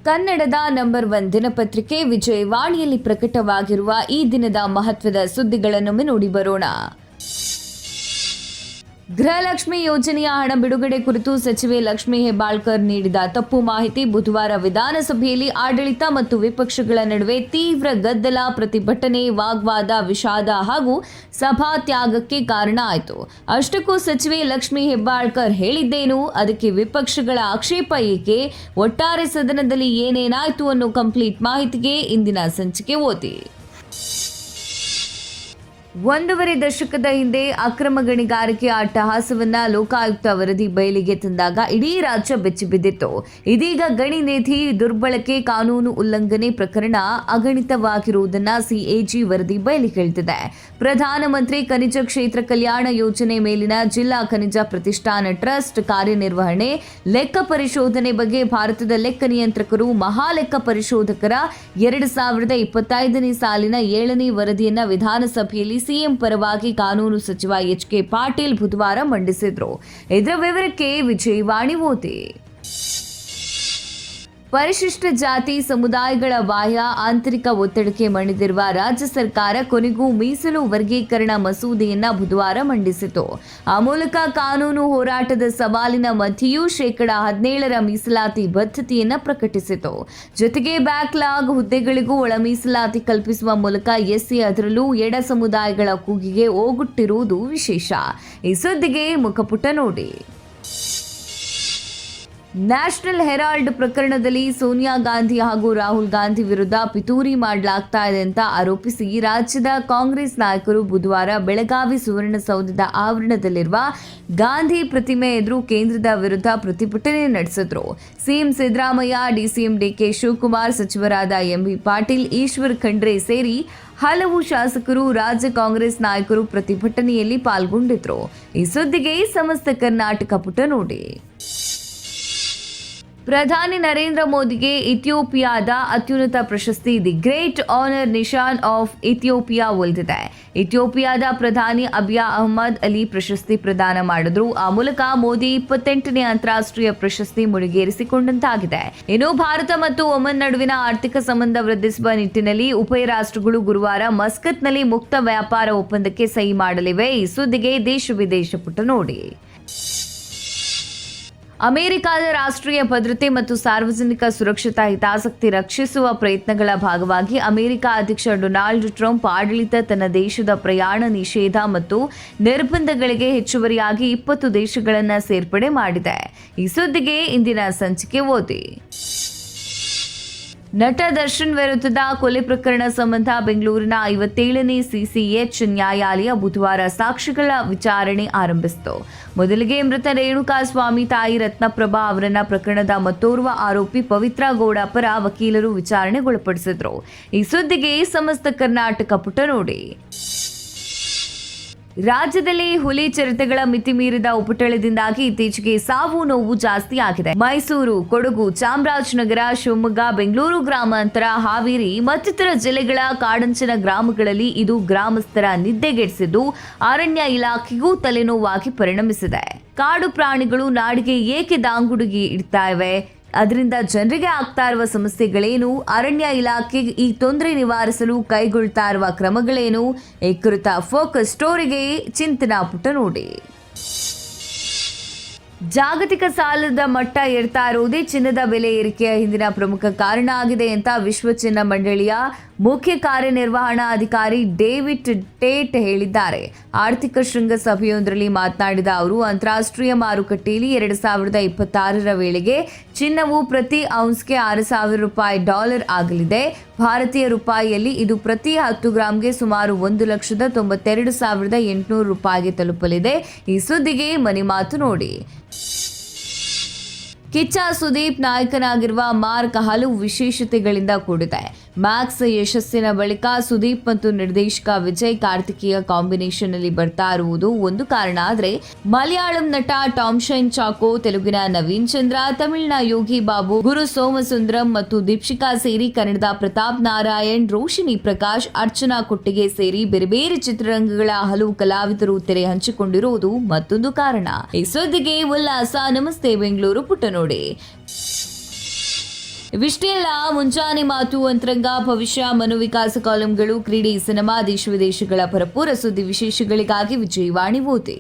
ಕನ್ನಡದ ನಂಬರ್ 1 ದಿನಪತ್ರಿಕೆ ವಿಜಯವಾಣಿಯಲ್ಲಿ ಪ್ರಕಟವಾಗಿರುವ ಈ ದಿನದ ಮಹತ್ವದ ಸುದ್ದಿಗಳನ್ನು ನೋಡಿ ಬರೋಣ. ಗೃಹಲಕ್ಷ್ಮಿ ಯೋಜನೆಯ ಹಣ ಬಿಡುಗಡೆ ಕುರಿತು ಸಚಿವೆ ಲಕ್ಷ್ಮೀ ಹೆಬ್ಬಾಳ್ಕರ್ ನೀಡಿದ ತಪ್ಪು ಮಾಹಿತಿ ಬುಧವಾರ ವಿಧಾನಸಭೆಯಲ್ಲಿ ಆಡಳಿತ ಮತ್ತು ವಿಪಕ್ಷಗಳ ನಡುವೆ ತೀವ್ರ ಗದ್ದಲ, ಪ್ರತಿಭಟನೆ, ವಾಗ್ವಾದ, ವಿಷಾದ ಹಾಗೂ ಸಭಾತ್ಯಾಗಕ್ಕೆ ಕಾರಣ ಆಯಿತು. ಅಷ್ಟಕ್ಕೂ ಸಚಿವೆ ಲಕ್ಷ್ಮೀ ಹೆಬ್ಬಾಳ್ಕರ್ ಹೇಳಿದ್ದೇನು, ಅದಕ್ಕೆ ವಿಪಕ್ಷಗಳ ಆಕ್ಷೇಪ ಏಕೆ, ಒಟ್ಟಾರೆ ಸದನದಲ್ಲಿ ಏನೇನಾಯಿತು ಅನ್ನೋ ಕಂಪ್ಲೀಟ್ ಮಾಹಿತಿಗೆ ಇಂದಿನ ಸಂಚಿಕೆ ಓದಿ. 1.5 ದಶಕದ ಹಿಂದೆ ಅಕ್ರಮ ಗಣಿಗಾರಿಕೆ ಅಟ್ಟಹಾಸವನ್ನ ಲೋಕಾಯುಕ್ತ ವರದಿ ಬಯಲಿಗೆ ತಂದಾಗ ಇಡೀ ರಾಜ್ಯ ಬೆಚ್ಚಿಬಿದ್ದಿತ್ತು. ಇದೀಗ ಗಣಿ ನಿಧಿ ದುರ್ಬಳಕೆ, ಕಾನೂನು ಉಲ್ಲಂಘನೆ ಪ್ರಕರಣ ಅಗಣಿತವಾಗಿರುವುದನ್ನು ಸಿಎಜಿ ವರದಿ ಬಯಲಿಗೆಳೆದಿದೆ. ಪ್ರಧಾನಮಂತ್ರಿ ಖನಿಜ ಕ್ಷೇತ್ರ ಕಲ್ಯಾಣ ಯೋಜನೆ ಮೇಲಿನ ಜಿಲ್ಲಾ ಖನಿಜ ಪ್ರತಿಷ್ಠಾನ ಟ್ರಸ್ಟ್ ಕಾರ್ಯನಿರ್ವಹಣೆ, ಲೆಕ್ಕ ಪರಿಶೋಧನೆ ಬಗ್ಗೆ ಭಾರತದ ಲೆಕ್ಕ ನಿಯಂತ್ರಕರು ಮಹಾಲೆಕ್ಕ ಪರಿಶೋಧಕರ 2025ನೇ ಸಾಲಿನ 7ನೇ ವರದಿಯನ್ನ ವಿಧಾನಸಭೆಯಲ್ಲಿ ಸಿಎಂ ಪರವಾಗಿ ಕಾನೂನು ಸಚಿವ ಎಚ್.ಕೆ. ಪಾಟೀಲ್ ಬುಧವಾರ ಮಂಡಿಸಿದ್ರು. ಇದರ ವಿವರಕ್ಕೆ ವಿಜಯವಾಣಿ ಓದಿ. ಪರಿಶಿಷ್ಟ ಜಾತಿ ಸಮುದಾಯಗಳ ಬಾಹ್ಯ ಆಂತರಿಕ ಒತ್ತಡಕ್ಕೆ ಮಣಿದಿರುವ ರಾಜ್ಯ ಸರ್ಕಾರ ಕೊನೆಗೂ ಮೀಸಲು ವರ್ಗೀಕರಣ ಮಸೂದೆಯನ್ನ ಬುಧವಾರ ಮಂಡಿಸಿತು. ಆ ಮೂಲಕ ಕಾನೂನು ಹೋರಾಟದ ಸವಾಲಿನ ಮಧ್ಯೆಯೂ 17% ಮೀಸಲಾತಿ ಬದ್ಧತೆಯನ್ನ ಪ್ರಕಟಿಸಿತು. ಜೊತೆಗೆ ಬ್ಯಾಕ್ಲಾಗ್ ಹುದ್ದೆಗಳಿಗೂ ಒಳ ಮೀಸಲಾತಿ ಕಲ್ಪಿಸುವ ಮೂಲಕ ಎಸ್ಸಿ, ಅದರಲ್ಲೂ ಎಡ ಸಮುದಾಯಗಳ ಕೂಗಿಗೆ ಓಗೊಟ್ಟಿರುವುದು ವಿಶೇಷ. ಈ ಸುದ್ದಿಗೆ ಮುಖಪುಟ ನೋಡಿ. ನ್ಯಾಷನಲ್ ಹೆರಾಲ್ಡ್ ಪ್ರಕರಣದಲ್ಲಿ ಸೋನಿಯಾ ಗಾಂಧಿ ಹಾಗೂ ರಾಹುಲ್ ಗಾಂಧಿ ವಿರುದ್ಧ ಪಿತೂರಿ ಮಾಡಲಾಗ್ತಾ ಇದೆ ಅಂತ ಆರೋಪಿಸಿ ರಾಜ್ಯದ ಕಾಂಗ್ರೆಸ್ ನಾಯಕರು ಬುಧವಾರ ಬೆಳಗಾವಿ ಸುವರ್ಣಸೌಧದ ಆವರಣದಲ್ಲಿರುವ ಗಾಂಧಿ ಪ್ರತಿಮೆ ಎದುರು ಕೇಂದ್ರದ ವಿರುದ್ಧ ಪ್ರತಿಭಟನೆ ನಡೆಸಿದ್ರು. ಸಿಎಂ ಸಿದ್ದರಾಮಯ್ಯ, ಡಿಸಿಎಂ ಡಿಕೆ ಶಿವಕುಮಾರ್, ಸಚಿವರಾದ ಎಂಬಿ ಪಾಟೀಲ್, ಈಶ್ವರ್ ಖಂಡ್ರೆ ಸೇರಿ ಹಲವು ಶಾಸಕರು, ರಾಜ್ಯ ಕಾಂಗ್ರೆಸ್ ನಾಯಕರು ಪ್ರತಿಭಟನೆಯಲ್ಲಿ ಪಾಲ್ಗೊಂಡಿದ್ರು. ಈ ಸುದ್ದಿಗೆ ಸಮಸ್ತ ಕರ್ನಾಟಕ ಪುಟ ನೋಡಿ. ಪ್ರಧಾನಿ ನರೇಂದ್ರ ಮೋದಿಗೆ ಇಥಿಯೋಪಿಯಾದ ಅತ್ಯುನ್ನತ ಪ್ರಶಸ್ತಿ the great honour Nishan of Ethiopia ಒಲಿದಿದೆ. ಇಥಿಯೋಪಿಯಾದ ಪ್ರಧಾನಿ ಅಬಿಯ್ ಅಹ್ಮದ್ ಅಲಿ ಪ್ರಶಸ್ತಿ ಪ್ರದಾನ ಮಾಡಿದ್ರು. ಆ ಮೂಲಕ ಮೋದಿ 28ನೇ ಅಂತಾರಾಷ್ಟ್ರೀಯ ಪ್ರಶಸ್ತಿ ಮುಡಿಗೇರಿಸಿಕೊಂಡಂತಾಗಿದೆ. ಇನ್ನು ಭಾರತ ಮತ್ತು ಒಮನ್ ನಡುವಿನ ಆರ್ಥಿಕ ಸಂಬಂಧ ವೃದ್ಧಿಸುವ ನಿಟ್ಟಿನಲ್ಲಿ ಉಭಯ ರಾಷ್ಟ್ರಗಳು ಗುರುವಾರ ಮಸ್ಕತ್ನಲ್ಲಿ ಮುಕ್ತ ವ್ಯಾಪಾರ ಒಪ್ಪಂದಕ್ಕೆ ಸಹಿ ಮಾಡಲಿವೆ. ಈ ಸುದ್ದಿಗೆ ದೇಶ ವಿದೇಶ ಪುಟ ನೋಡಿ. ಅಮೆರಿಕದ ರಾಷ್ಟ್ರೀಯ ಭದ್ರತೆ ಮತ್ತು ಸಾರ್ವಜನಿಕ ಸುರಕ್ಷತಾ ಹಿತಾಸಕ್ತಿ ರಕ್ಷಿಸುವ ಪ್ರಯತ್ನಗಳ ಭಾಗವಾಗಿ ಅಮೆರಿಕ ಅಧ್ಯಕ್ಷ ಡೊನಾಲ್ಡ್ ಟ್ರಂಪ್ ಆಡಳಿತ ತನ್ನ ದೇಶದ ಪ್ರಯಾಣ ನಿಷೇಧ ಮತ್ತು ನಿರ್ಬಂಧಗಳಿಗೆ ಹೆಚ್ಚುವರಿಯಾಗಿ 20 ದೇಶಗಳನ್ನು ಸೇರ್ಪಡೆ ಮಾಡಿದೆ. ಈ ಸುದ್ದಿಗೆ ಇಂದಿನ ಸಂಚಿಕೆ ಓದಿ. ನಟ ದರ್ಶನ್ ವಿರುದ್ಧದ ಕೊಲೆ ಪ್ರಕರಣ ಸಂಬಂಧ ಬೆಂಗಳೂರಿನ 57ನೇ ಸಿಸಿಎಚ್ ನ್ಯಾಯಾಲಯ ಬುಧವಾರ ಸಾಕ್ಷಿಗಳ ವಿಚಾರಣೆ ಆರಂಭಿಸಿತು. ಮೊದಲಿಗೆ ಮೃತ ರೇಣುಕಾಸ್ವಾಮಿ ತಾಯಿ ರತ್ನಪ್ರಭಾ ಅವರನ್ನ ಪ್ರಕರಣದ ಮತ್ತೋರ್ವ ಆರೋಪಿ ಪವಿತ್ರ ಗೌಡ ಪರ ವಕೀಲರು ವಿಚಾರಣೆಗೊಳಪಡಿಸಿದ್ರು. ಈ ಸುದ್ದಿಗೆ ಸಮಸ್ತ ಕರ್ನಾಟಕ ಪುಟ ನೋಡಿ. ರಾಜ್ಯದಲ್ಲಿ ಹುಲಿ ಚಿರತೆಗಳ ಮಿತಿ ಮೀರಿದ ಉಪಟಳದಿಂದಾಗಿ ಇತ್ತೀಚೆಗೆ ಸಾವು ನೋವು ಜಾಸ್ತಿ ಆಗಿದೆ. ಮೈಸೂರು, ಕೊಡಗು, ಚಾಮರಾಜನಗರ, ಶಿವಮೊಗ್ಗ, ಬೆಂಗಳೂರು ಗ್ರಾಮಾಂತರ, ಹಾವೇರಿ ಮತ್ತಿತರ ಜಿಲ್ಲೆಗಳ ಕಾಡಂಚಿನ ಗ್ರಾಮಗಳಲ್ಲಿ ಇದು ಗ್ರಾಮಸ್ಥರ ನಿದ್ದೆಗೆಡಿಸಿದ್ದು ಅರಣ್ಯ ಇಲಾಖೆಗೂ ತಲೆನೋವಾಗಿ ಪರಿಣಮಿಸಿದೆ. ಕಾಡು ಪ್ರಾಣಿಗಳು ನಾಡಿಗೆ ಏಕೆ ದಾಂಗುಡುಗಿ ಇಡ್ತಾ ಇವೆ? ಅದರಿಂದ ಜನರಿಗೆ ಆಗ್ತಾ ಇರುವ ಸಮಸ್ಯೆಗಳೇನು? ಅರಣ್ಯ ಇಲಾಖೆ ಈ ತೊಂದರೆ ನಿವಾರಿಸಲು ಕೈಗೊಳ್ತಾ ಇರುವ ಕ್ರಮಗಳೇನು? ಈ ಕುರಿತ ಫೋಕಸ್ ಸ್ಟೋರಿಗೆ ಚಿಂತನಾ ಪುಟ ನೋಡಿ. ಜಾಗತಿಕ ಸಾಲದ ಮಟ್ಟ ಏರ್ತಾ ಇರುವುದೇ ಚಿನ್ನದ ಬೆಲೆ ಏರಿಕೆಯ ಹಿಂದಿನ ಪ್ರಮುಖ ಕಾರಣ ಆಗಿದೆ ಅಂತ ವಿಶ್ವ ಚಿನ್ನ ಮಂಡಳಿಯ ಮುಖ್ಯ ಕಾರ್ಯನಿರ್ವಹಣಾಧಿಕಾರಿ ಡೇವಿಡ್ ಟೇಟ್ ಹೇಳಿದ್ದಾರೆ. ಆರ್ಥಿಕ ಶೃಂಗಸಭೆಯೊಂದರಲ್ಲಿ ಮಾತನಾಡಿದ ಅವರು, ಅಂತಾರಾಷ್ಟ್ರೀಯ ಮಾರುಕಟ್ಟೆಯಲ್ಲಿ 2026ರ ವೇಳೆಗೆ ಚಿನ್ನವು ಪ್ರತಿ ಔನ್ಸ್ಗೆ $6,000 ಆಗಲಿದೆ. ಭಾರತೀಯ ರೂಪಾಯಿಯಲ್ಲಿ ಇದು ಪ್ರತಿ 10 ಗ್ರಾಂಗೆ ಸುಮಾರು $1,92,800 ತಲುಪಲಿದೆ. ಈ ಸುದ್ದಿಗೆ ಮನಿ ಮಾತು ನೋಡಿ. ಕಿಚ್ಚ ಸುದೀಪ್ ನಾಯಕನಾಗಿರುವ ಮಾರ್ಕ್ ಹಲವು ವಿಶೇಷತೆಗಳಿಂದ ಕೂಡಿದೆ. ಮ್ಯಾಕ್ಸ್ ಯಶಸ್ಸಿನ ಬಳಿಕ ಸುದೀಪ್ ಮತ್ತು ನಿರ್ದೇಶಕ ವಿಜಯ್ ಕಾರ್ತಿಕೇಯ ಕಾಂಬಿನೇಷನ್ ಅಲ್ಲಿ ಬರ್ತಾ ಇರುವುದು ಒಂದು ಕಾರಣ. ಆದರೆ ಮಲಯಾಳಂ ನಟ ಟಾಮ್ ಶೈನ್ ಚಾಕೋ, ತೆಲುಗಿನ ನವೀನ್ ಚಂದ್ರ, ತಮಿಳಿನ ಯೋಗಿ ಬಾಬು, ಗುರು ಸೋಮಸುಂದರಂ ಮತ್ತು ದೀಕ್ಷಿಕಾ ಸೇರಿ ಕನ್ನಡದ ಪ್ರತಾಪ್ ನಾರಾಯಣ್, ರೋಶಿನಿ ಪ್ರಕಾಶ್, ಅರ್ಚನಾ ಕೊಟ್ಟಿಗೆ ಸೇರಿ ಬೇರೆ ಬೇರೆ ಚಿತ್ರರಂಗಗಳ ಹಲವು ಕಲಾವಿದರು ತೆರೆ ಹಂಚಿಕೊಂಡಿರುವುದು ಮತ್ತೊಂದು ಕಾರಣ. ಈ ಸುದ್ದಿಗೆ ಉಲ್ಲಾಸ ನಮಸ್ತೆ ಬೆಂಗಳೂರು ಪುಟ ನೋಡಿ. ಇವಿಷ್ಟೇ ಅಲ್ಲ, ಮುಂಜಾನೆ ಮಾತು, ಅಂತರಂಗ, ಭವಿಷ್ಯ, ಮನೋವಿಕಾಸ ಕಾಲಂಗಳು, ಕ್ರೀಡೆ, ಸಿನಿಮಾ, ದೇಶ ವಿದೇಶಗಳ ಭರಪೂರ ಸುದ್ದಿ ವಿಶೇಷಗಳಿಗಾಗಿ ವಿಜಯವಾಣಿ ಓದಿ.